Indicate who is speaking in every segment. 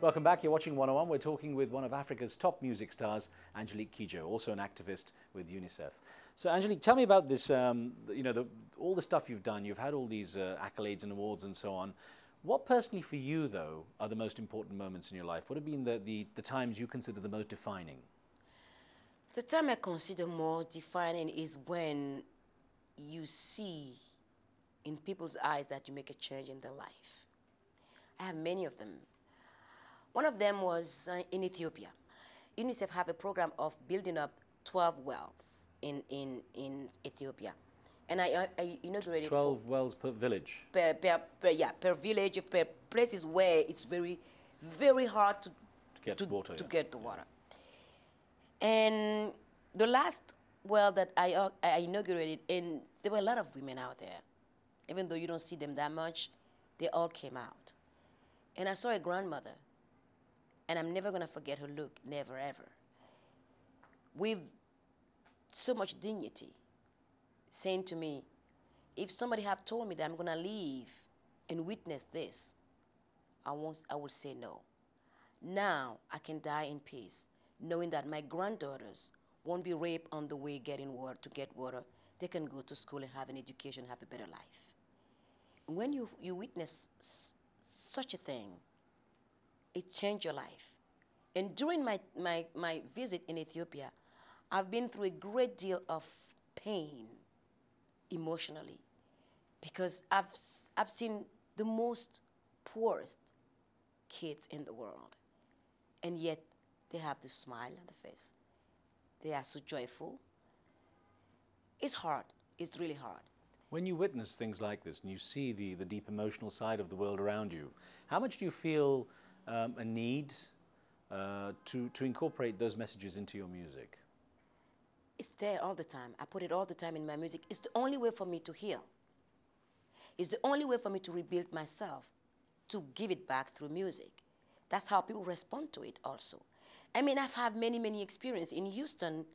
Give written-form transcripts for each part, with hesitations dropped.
Speaker 1: Welcome back. You're watching 101. We're talking with one of Africa's top music stars, Angelique Kidjo, also an activist with UNICEF. So, Angelique, tell me about this. All the stuff you've done. You've had all these accolades and awards and so on. What personally for you, though, are the most important moments in your life? What have been the times you consider the most defining?
Speaker 2: The time I consider more defining is when you see in people's eyes that you make a change in their life. I have many of them. One of them was in Ethiopia. UNICEF have a program of building up 12 wells in Ethiopia. And I inaugurated
Speaker 1: 12 wells per village?
Speaker 2: Per village, per places where it's very, very hard to get the water. And the last well that I inaugurated, and there were a lot of women out there. Even though you don't see them that much, they all came out. And I saw a grandmother, and I'm never going to forget her look, never, ever. With so much dignity, saying to me, if somebody have told me that I'm going to leave and witness this, I will say no. Now I can die in peace, knowing that my granddaughters won't be raped on the way getting water, to get water. They can go to school and have an education, have a better life. When you witness such a thing, it changed your life. And during my visit in Ethiopia, I've been through a great deal of pain emotionally, because I've seen the most poorest kids in the world, and yet they have the smile on the face. They are so joyful. It's hard. It's really hard.
Speaker 1: When you witness things like this and you see the deep emotional side of the world around you, how much do you feel a need to incorporate those messages into your music?
Speaker 2: It's there all the time. I put it all the time in my music. It's the only way for me to heal. It's the only way for me to rebuild myself, to give it back through music. That's how people respond to it also. I mean, I've had many, many experiences. In Houston,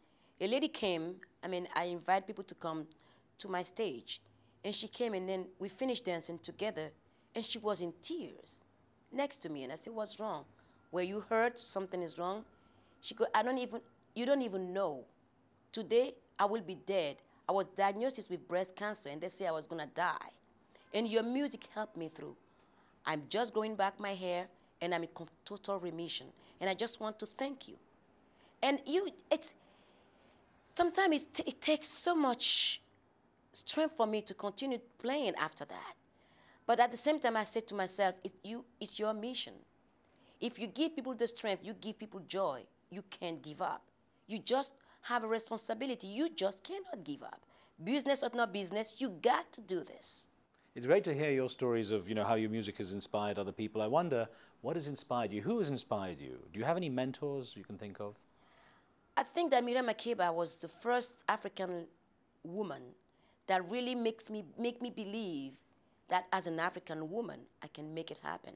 Speaker 2: a lady came. I invite people to come to my stage. And she came, and then we finished dancing together, and she was in tears next to me. And I said, what's wrong? Were you hurt? Something is wrong? She goes, you don't even know. Today, I will be dead. I was diagnosed with breast cancer, and they say I was going to die. And your music helped me through. I'm just growing back my hair, and I'm in total remission. And I just want to thank you. And sometimes it takes so much strength for me to continue playing after that. But at the same time, I said to myself, it's your mission. If you give people the strength, you give people joy, you can't give up. You just have a responsibility. You just cannot give up. Business or not business, you got to do this.
Speaker 1: It's great to hear your stories of how your music has inspired other people. I wonder, what has inspired you? Who has inspired you? Do you have any mentors you can think of?
Speaker 2: I think that Miriam Makeba was the first African woman that really make me believe that as an African woman, I can make it happen.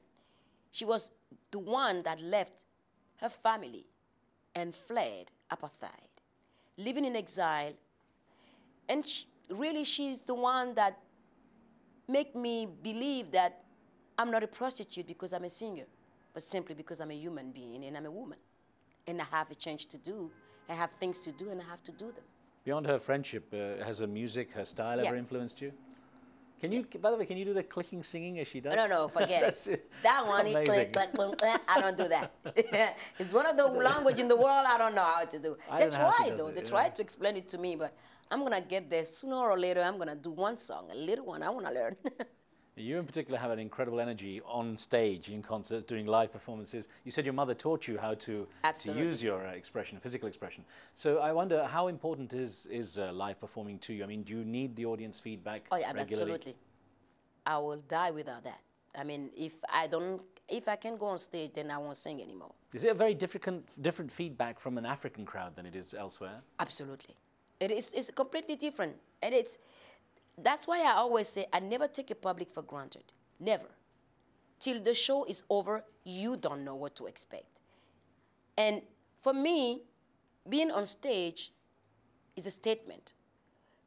Speaker 2: She was the one that left her family and fled apartheid, living in exile. And she's the one that make me believe that I'm not a prostitute because I'm a singer, but simply because I'm a human being and I'm a woman. And I have a change to do. I have things to do, and I have to do them.
Speaker 1: Beyond her friendship, has her music, her style ever influenced you? Can you, by the way, can you do the clicking singing as she does?
Speaker 2: No, forget it. That one, click, click, click, I don't do that. It's one of the languages in the world I don't know how to do. They tried, though. They tried to explain it to me, but I'm going to get there sooner or later. I'm going to do one song, a little one I want to learn.
Speaker 1: You in particular have an incredible energy on stage, in concerts, doing live performances. You said your mother taught you how to use your expression, physical expression. So I wonder, how important is live performing to you? I mean, do you need the audience feedback regularly?
Speaker 2: Absolutely. I will die without that. I mean, if I can go on stage, then I won't sing anymore.
Speaker 1: Is it a very different feedback from an African crowd than it is elsewhere?
Speaker 2: Absolutely. It's completely different. And that's why I always say I never take a public for granted. Never. Till the show is over, you don't know what to expect. And for me, being on stage is a statement,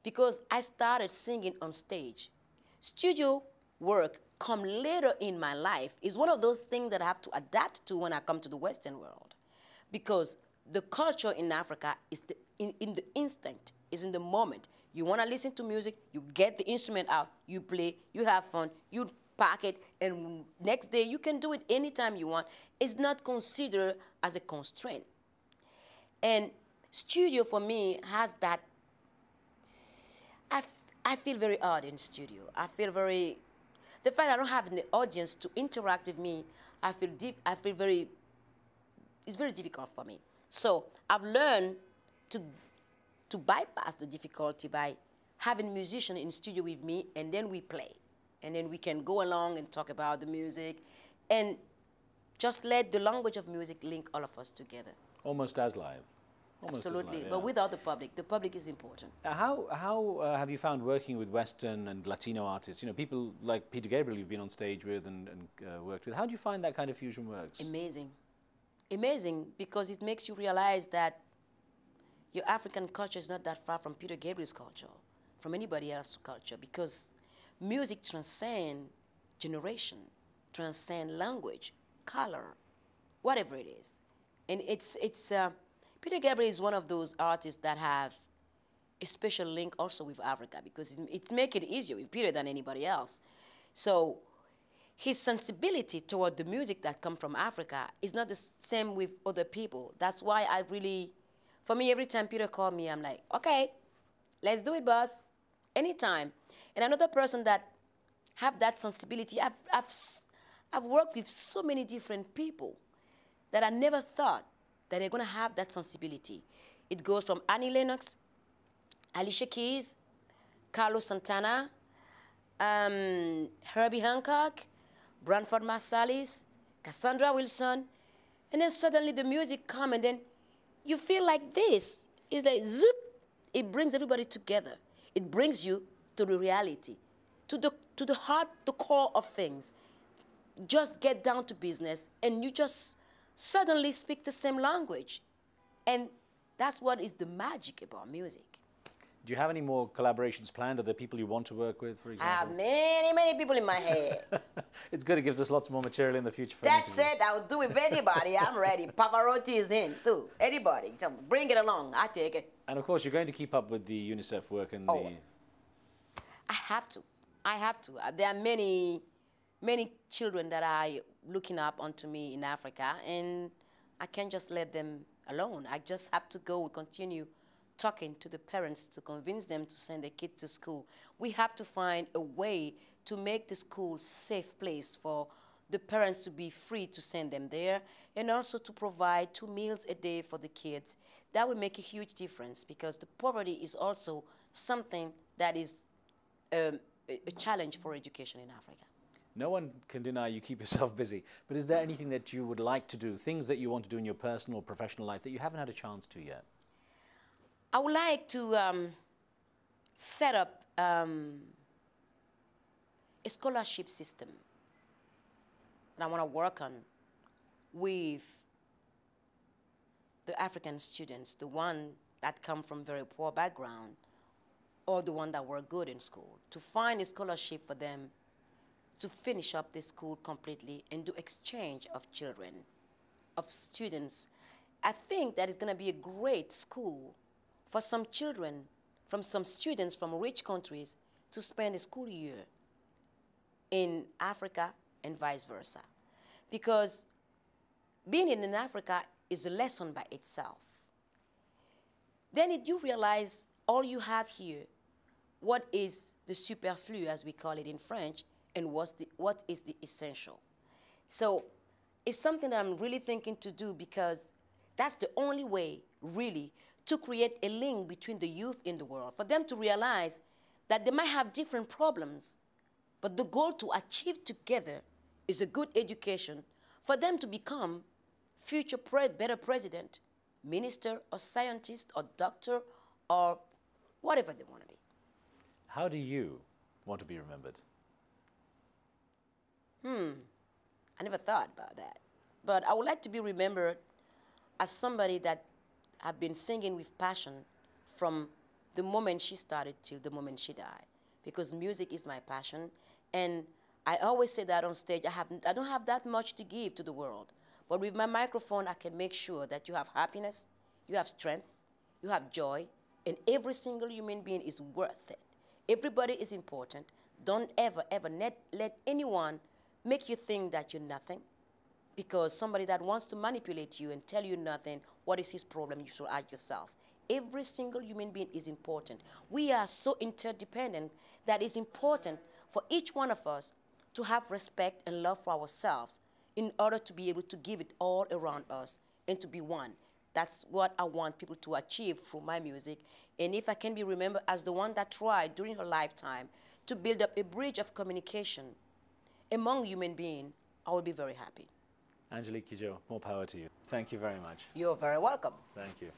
Speaker 2: because I started singing on stage. Studio work come later in my life. It's one of those things that I have to adapt to when I come to the Western world. Because the culture in Africa is in the instinct, is in the moment. You want to listen to music, you get the instrument out, you play, you have fun, you pack it, and next day you can do it anytime you want. It's not considered as a constraint. And studio for me has that. I feel very odd in studio. I feel very, the fact I don't have the audience to interact with me, I feel very, it's very difficult for me. So I've learned to bypass the difficulty by having musicians in studio with me, and then we play. And then we can go along and talk about the music, and just let the language of music link all of us together.
Speaker 1: Almost as live. Almost
Speaker 2: Absolutely,
Speaker 1: as live, yeah.
Speaker 2: But without the public. The public is important.
Speaker 1: How have you found working with Western and Latino artists? You know, people like Peter Gabriel you've been on stage with and worked with. How do you find that kind of fusion works?
Speaker 2: Amazing. Amazing, because it makes you realize that your African culture is not that far from Peter Gabriel's culture, from anybody else's culture, because music transcends generation, transcends language, color, whatever it is. And Peter Gabriel is one of those artists that have a special link also with Africa, because it makes it easier with Peter than anybody else. So his sensibility toward the music that comes from Africa is not the same with other people. That's why for me, every time Peter called me, I'm like, okay, let's do it, boss, anytime. And another person that have that sensibility, I've worked with so many different people that I never thought that they're going to have that sensibility. It goes from Annie Lennox, Alicia Keys, Carlos Santana, Herbie Hancock, Branford Marsalis, Cassandra Wilson, and then suddenly the music comes, and then you feel like this. It's like zoop. It brings everybody together. It brings you to the reality, to the heart, the core of things. Just get down to business, and you just suddenly speak the same language. And that's what is the magic about music.
Speaker 1: Do you have any more collaborations planned? Are there people you want to work with, for example?
Speaker 2: I have many, many people in my head.
Speaker 1: It's good. It gives us lots more material in the future.
Speaker 2: That's it. I'll do it with anybody. I'm ready. Pavarotti is in, too. Anybody. So bring it along. I take it.
Speaker 1: And, of course, you're going to keep up with the UNICEF work and
Speaker 2: I have to. I have to. There are many children that are looking up onto me in Africa, and I can't just let them alone. I just have to go and continue talking to the parents to convince them to send their kids to school. We have to find a way to make the school a safe place for the parents to be free to send them there, and also to provide 2 meals a day for the kids. That will make a huge difference, because the poverty is also something that is a challenge for education in Africa.
Speaker 1: No one can deny you keep yourself busy, but is there anything that you would like to do, things that you want to do in your personal or professional life that you haven't had a chance to yet?
Speaker 2: I would like to set up a scholarship system that I want to work on with the African students, the one that come from very poor background, or the one that were good in school, to find a scholarship for them to finish up the school completely and do exchange of children, of students. I think that it's going to be a great school for some children, from some students from rich countries, to spend a school year in Africa and vice versa. Because being in Africa is a lesson by itself. Then you realize all you have here, what is the superflu, as we call it in French, and what is the essential. So it's something that I'm really thinking to do, because that's the only way, really, to create a link between the youth in the world, for them to realize that they might have different problems, but the goal to achieve together is a good education for them to become future better president, minister, or scientist, or doctor, or whatever they want to be.
Speaker 1: How do you want to be remembered?
Speaker 2: I never thought about that. But I would like to be remembered as somebody that have been singing with passion from the moment she started till the moment she died. Because music is my passion, and I always say that on stage, I don't have that much to give to the world. But with my microphone, I can make sure that you have happiness, you have strength, you have joy, and every single human being is worth it. Everybody is important. Don't ever, ever let anyone make you think that you're nothing, because somebody that wants to manipulate you and tell you nothing, what is his problem? You should ask yourself. Every single human being is important. We are so interdependent that it's important for each one of us to have respect and love for ourselves in order to be able to give it all around us and to be one. That's what I want people to achieve through my music. And if I can be remembered as the one that tried during her lifetime to build up a bridge of communication among human beings, I will be very happy.
Speaker 1: Angelique Kidjo, more power to you. Thank you very much.
Speaker 2: You're very welcome.
Speaker 1: Thank you.